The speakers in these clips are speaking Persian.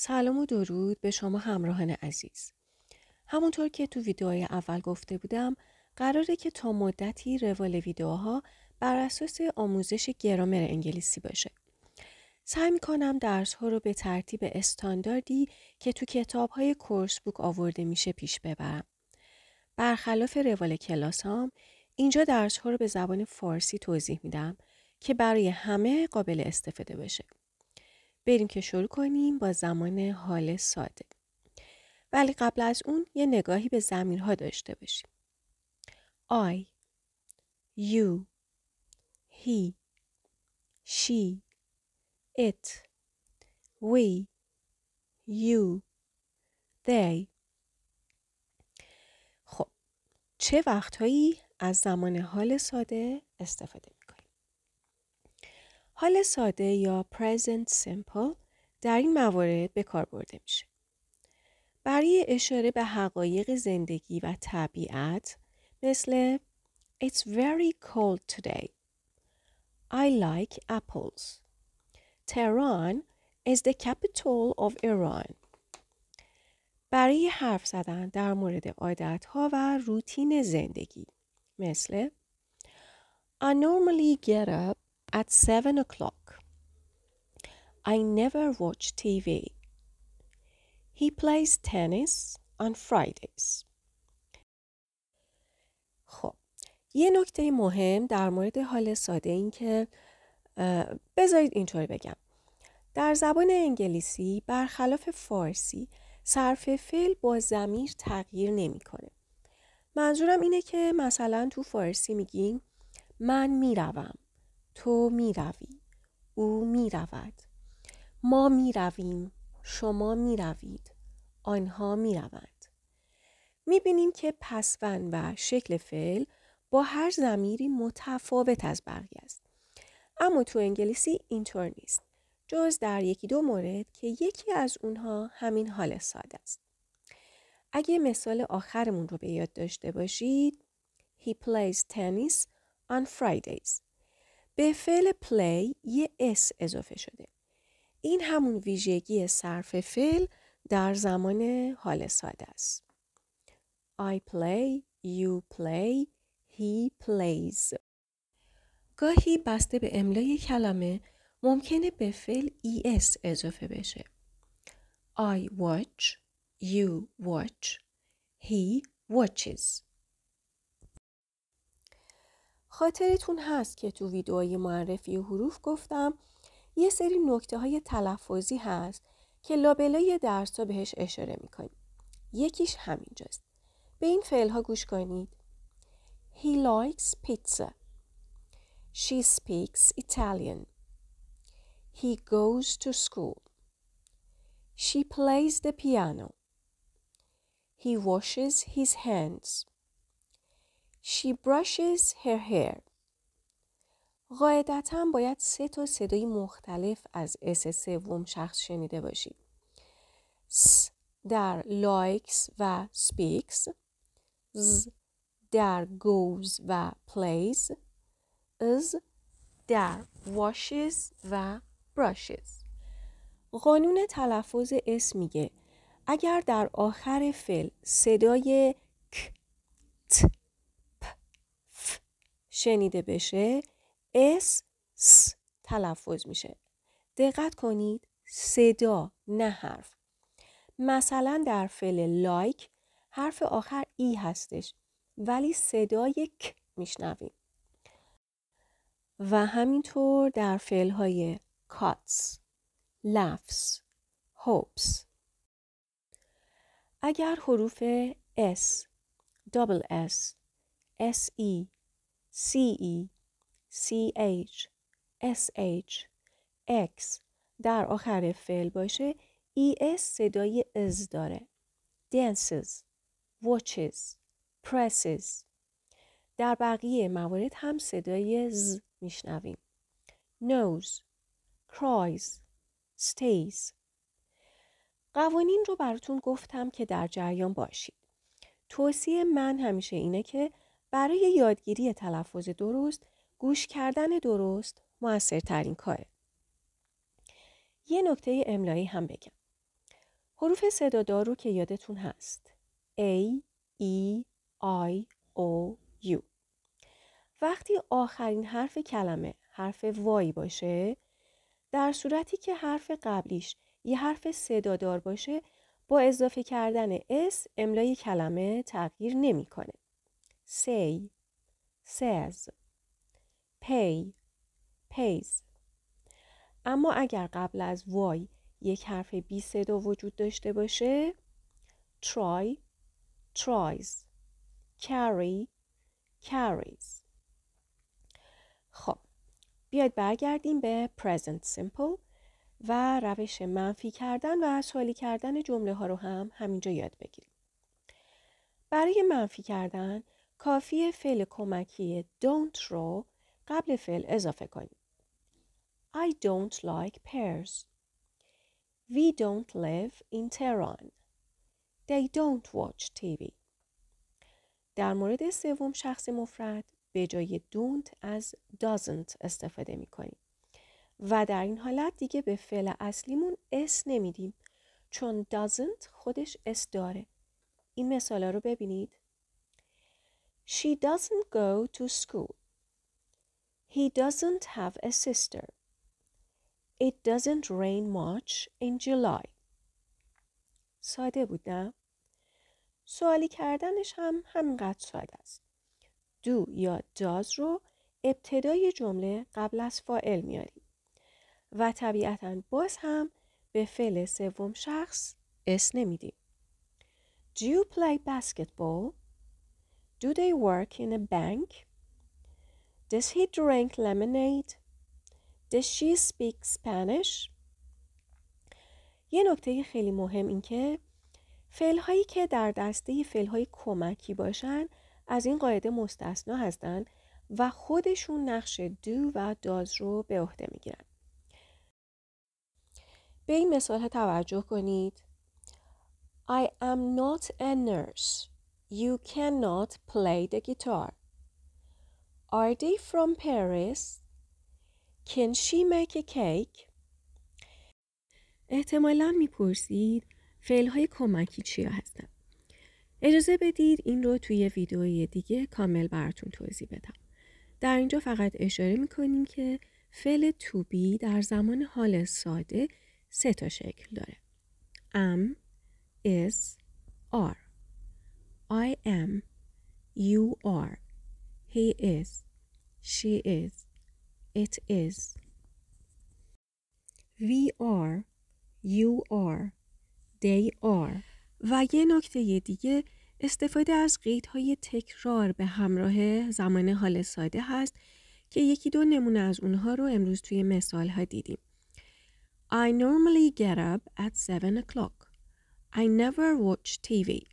سلام و درود به شما همراهان عزیز. همونطور که تو ویدیوهای اول گفته بودم قراره که تا مدتی روال ویدیوها بر اساس آموزش گرامر انگلیسی باشه. سعی میکنم درس ها رو به ترتیب استانداردی که تو کتاب های کورس بوک آورده میشه پیش ببرم. برخلاف روال کلاس هم اینجا درس ها رو به زبان فارسی توضیح میدم که برای همه قابل استفاده باشه. بریم که شروع کنیم با زمان حال ساده. ولی قبل از اون یه نگاهی به ضمیرها داشته باشیم. I, you, he, she, it, we, you, they. خب چه وقتهایی از زمان حال ساده استفاده میکنیم؟ حال ساده یا present simple در این موارد به کار برده میشه. برای اشاره به حقایق زندگی و طبیعت مثل It's very cold today. I like apples. Tehran is the capital of Iran. برای حرف زدن در مورد عادتها و روتین زندگی مثل I normally get up at 7 o'clock. I never watch TV. He plays tennis on Fridays. خب یه نکته مهم در مورد حال ساده این که بذارید اینطوری بگم. در زبان انگلیسی برخلاف فارسی صرف فعل با ضمیر تغییر نمیکنه. منظورم اینه که مثلا تو فارسی میگیم من میروم، تو میروی، او میرود، ما میرویم، شما میروید، آنها میروند. میبینیم که پسوند و شکل فعل با هر ضمیری متفاوت از بقیه است. اما تو انگلیسی اینطور نیست. جز در یکی دو مورد که یکی از اونها همین حال ساده است. اگه مثال آخرمون رو به یاد داشته باشید He plays tennis on Fridays. به فعل play یه s اضافه شده. این همون ویژگی صرف فعل در زمان حال ساده است. I play, you play, he plays. گاهی بسته به املای کلمه ممکنه به فعل es اضافه بشه. I watch, you watch, he watches. خاطرتون هست که تو ویدئوی معرفی حروف گفتم یه سری نکته های تلفظی هست که لابلای درس ها بهش اشاره میکنیم. یکیش همینجاست. به این فعل ها گوش کنید. He likes pizza. She speaks Italian. He goes to school. She plays the piano. He washes his hands. She brushes her hair. قاعدتاً باید 3 تا صدای مختلف از اس سوم شخص شنیده باشید. س در likes و speaks، ز در goes و plays، از در washes و brushes. قانون تلفظ اس میگه اگر در آخر فعل صدای ک، ت، پ، ف شنیده بشه اس س تلفظ میشه. دقت کنید صدا نه حرف. مثلا در فعل like حرف آخر ای هستش ولی صدای ک میشنویم. و همینطور در فعل های cuts، laughs، hopes. اگر حروف S، double S، SE، CE، CH، SH، X در آخر فعل باشه ES صدای از داره. dances، watches، presses. در بقیه موارد هم صدای ز میشنویم. knows، cries، stays. قوانین رو براتون گفتم که در جریان باشید. توصیه من همیشه اینه که برای یادگیری تلفظ درست گوش کردن درست موثرترین کاره. یه نکته املایی هم بگم. حروف صدادار رو که یادتون هست. A, E, I, O, U. وقتی آخرین حرف کلمه حرف وای باشه، در صورتی که حرف قبلیش یه حرف صدادار باشه، با اضافه کردن اس املای کلمه تغییر نمیکنه. Say, says. Pay, pays. اما اگر قبل از وای یک حرف بی صدا وجود داشته باشه، try, tries. Carry, carries. خب بیاید برگردیم به present simple و روش منفی کردن و سوالی کردن جمله ها رو هم همینجا یاد بگیریم. برای منفی کردن کافیه فعل کمکی don't رو قبل فعل اضافه کنیم. I don't like pears. We don't live in Tehran. They don't watch TV. در مورد سوم شخص مفرد به جای don't از doesn't استفاده می کنیم و در این حالت دیگه به فعل اصلیمون اس نمیدیم چون doesn't خودش اس داره. این مثالا رو ببینید. She doesn't go to school. He doesn't have a sister. It doesn't rain much in July. ساده بود نه؟ سوالی کردنش هم همینقدر ساده است. do یا does رو ابتدای جمله قبل از فاعل میاریم و طبیعتاً باز هم به فعل سوم شخص اس نمیدیم. Do you play basketball? Do they work in a bank? Does he drink lemonade? Does she speak Spanish? یه نکته خیلی مهم این که فعل‌هایی که در دسته فعل‌های کمکی باشن از این قاعده مستثنا هستن و خودشون نقش do و does رو به عهده میگیرن. به این مثال ها توجه کنید. I am not a nurse. You cannot play the guitar. Are they from Paris? Can she make a cake? احتمالاً میپرسید فعل‌های کمکی چیا هستن؟ اجازه بدید این رو توی ویدئوی دیگه کامل براتون توضیح بدم. در اینجا فقط اشاره میکنیم که فعل to be در زمان حال ساده 3 تا شکل داره. am, is, are. I am, you are, he is, she is, it is. We are, you are, they are. و یه نکته دیگه استفاده از قیدهای تکرار به همراه زمان حال ساده هست که یکی دو نمونه از اونها رو امروز توی مثال ها دیدیم. I normally get up at 7 o'clock. I never watch TV.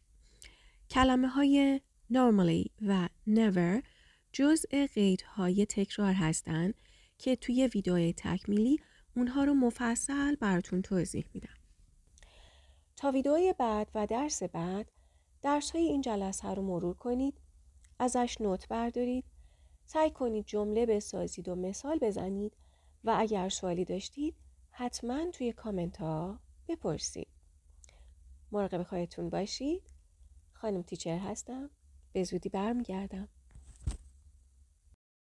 کلمه های normally و never جزء قیدهای تکرار هستند که توی ویدیو تکمیلی اونها رو مفصل براتون توضیح میدم. تا ویدیوی بعد و درس بعد درس‌های این جلسه رو مرور کنید، ازش نوت بردارید، سعی کنید جمله بسازید و مثال بزنید و اگر سوالی داشتید حتما توی کامنت ها بپرسید. مراقب خودتون باشید. خانم تیچر هستم. به زودی برمیگردم.